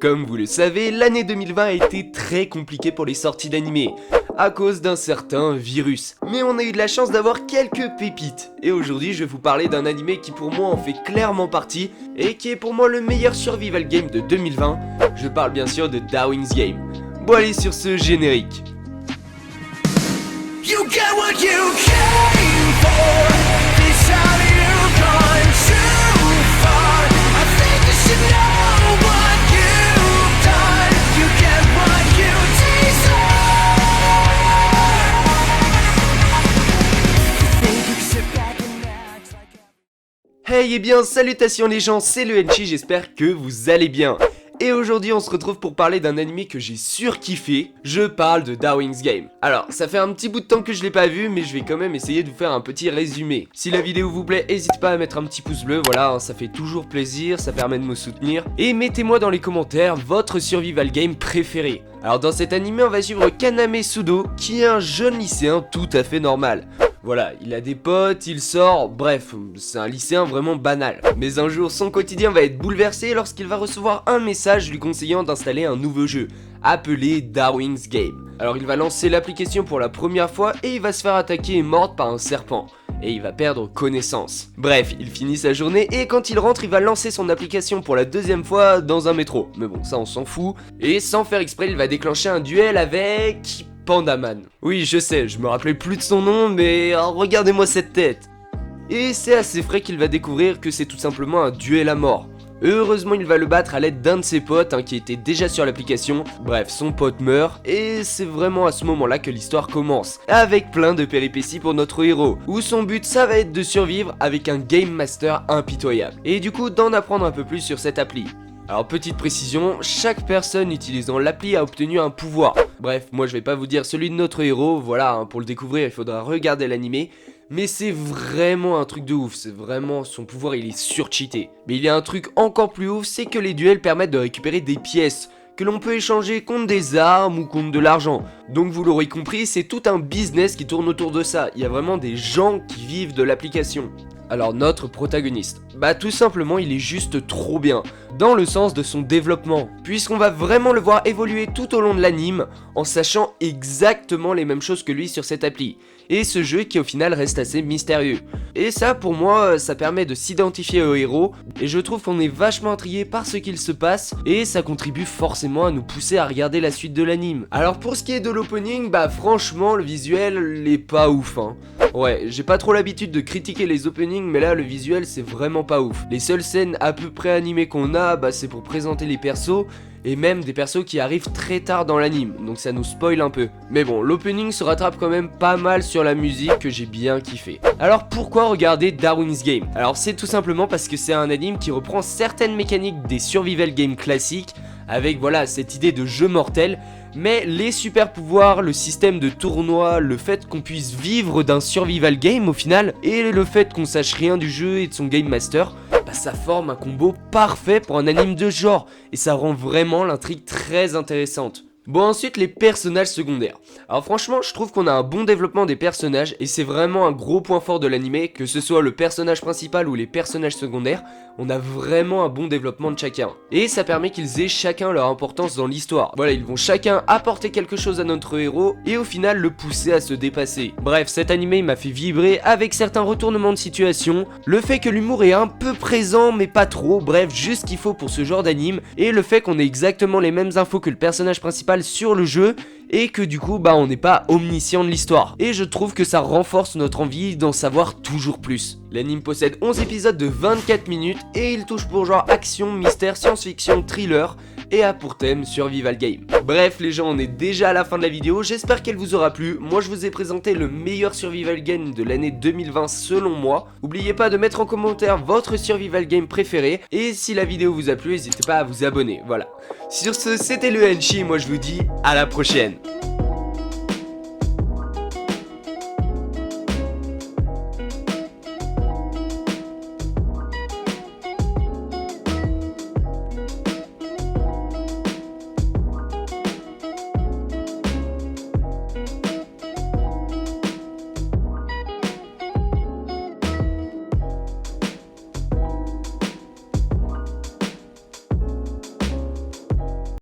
Comme vous le savez, l'année 2020 a été très compliquée pour les sorties d'animés, à cause d'un certain virus. Mais on a eu de la chance d'avoir quelques pépites. Et aujourd'hui, je vais vous parler d'un animé qui pour moi en fait clairement partie, et qui est pour moi le meilleur survival game de 2020. Je parle bien sûr de Darwin's Game. Bon allez sur ce générique. You get what you came for. This time you've gone too far. I think you should know what you've done. You get what you deserve. Hey et bien salutations les gens, c'est le Henchi, j'espère que vous allez bien. Et aujourd'hui on se retrouve pour parler d'un animé que j'ai surkiffé, je parle de Darwin's Game. Alors ça fait un petit bout de temps que je l'ai pas vu, mais je vais quand même essayer de vous faire un petit résumé. Si la vidéo vous plaît, n'hésitez pas à mettre un petit pouce bleu, voilà, hein, ça fait toujours plaisir, ça permet de me soutenir. Et mettez-moi dans les commentaires votre survival game préféré. Alors dans cet animé on va suivre Kaname Sudo, qui est un jeune lycéen tout à fait normal. Voilà, il a des potes, il sort, bref, c'est un lycéen vraiment banal. Mais un jour, son quotidien va être bouleversé lorsqu'il va recevoir un message lui conseillant d'installer un nouveau jeu, appelé Darwin's Game. Alors il va lancer l'application pour la première fois et il va se faire attaquer et mordre par un serpent. Et il va perdre connaissance. Bref, il finit sa journée et quand il rentre, il va lancer son application pour la deuxième fois dans un métro. Mais bon, ça on s'en fout. Et sans faire exprès, il va déclencher un duel avec Pandaman. Oui, je sais, je me rappelais plus de son nom, mais regardez-moi cette tête. Et c'est assez frais qu'il va découvrir que c'est tout simplement un duel à mort. Heureusement, il va le battre à l'aide d'un de ses potes qui était déjà sur l'application. Bref, son pote meurt et c'est vraiment à ce moment-là que l'histoire commence. Avec plein de péripéties pour notre héros, où son but ça va être de survivre avec un Game Master impitoyable. Et du coup, d'en apprendre un peu plus sur cette appli. Alors petite précision, chaque personne utilisant l'appli a obtenu un pouvoir. Bref, moi je vais pas vous dire celui de notre héros, voilà, pour le découvrir il faudra regarder l'animé. Mais c'est vraiment un truc de ouf, c'est vraiment, son pouvoir il est surcheaté. Mais il y a un truc encore plus ouf, c'est que les duels permettent de récupérer des pièces que l'on peut échanger contre des armes ou contre de l'argent. Donc vous l'aurez compris, c'est tout un business qui tourne autour de ça, il y a vraiment des gens qui vivent de l'application. Alors notre protagoniste, bah tout simplement il est juste trop bien, dans le sens de son développement, puisqu'on va vraiment le voir évoluer tout au long de l'anime, en sachant exactement les mêmes choses que lui sur cette appli, et ce jeu qui au final reste assez mystérieux. Et ça pour moi, ça permet de s'identifier au héros, et je trouve qu'on est vachement intrigué par ce qu'il se passe, et ça contribue forcément à nous pousser à regarder la suite de l'anime. Alors pour ce qui est de l'opening, bah franchement le visuel est pas ouf hein. Ouais, j'ai pas trop l'habitude de critiquer les openings, mais là le visuel c'est vraiment pas ouf. Les seules scènes à peu près animées qu'on a, bah c'est pour présenter les persos, et même des persos qui arrivent très tard dans l'anime, donc ça nous spoil un peu. Mais bon, l'opening se rattrape quand même pas mal sur la musique que j'ai bien kiffé. Alors pourquoi regarder Darwin's Game? Alors c'est tout simplement parce que c'est un anime qui reprend certaines mécaniques des survival games classiques, avec voilà cette idée de jeu mortel, mais les super pouvoirs, le système de tournoi, le fait qu'on puisse vivre d'un survival game au final, et le fait qu'on sache rien du jeu et de son game master, bah ça forme un combo parfait pour un anime de ce genre, et ça rend vraiment l'intrigue très intéressante. Bon ensuite les personnages secondaires. Alors franchement je trouve qu'on a un bon développement des personnages et c'est vraiment un gros point fort de l'anime, que ce soit le personnage principal ou les personnages secondaires, on a vraiment un bon développement de chacun. Et ça permet qu'ils aient chacun leur importance dans l'histoire. Voilà, ils vont chacun apporter quelque chose à notre héros et au final le pousser à se dépasser. Bref, cet anime m'a fait vibrer avec certains retournements de situation, le fait que l'humour est un peu présent mais pas trop, bref juste ce qu'il faut pour ce genre d'anime, et le fait qu'on ait exactement les mêmes infos que le personnage principal sur le jeu et que du coup bah on n'est pas omniscient de l'histoire, et je trouve que ça renforce notre envie d'en savoir toujours plus. L'anime possède 11 épisodes de 24 minutes et il touche pour genre action, mystère, science-fiction, thriller et a pour thème survival game. Bref les gens, on est déjà à la fin de la vidéo, j'espère qu'elle vous aura plu. Moi je vous ai présenté le meilleur survival game de l'année 2020 selon moi. N'oubliez pas de mettre en commentaire votre survival game préféré, et si la vidéo vous a plu n'hésitez pas à vous abonner, voilà. Sur ce, c'était le Henchi, moi je vous dis à la prochaine.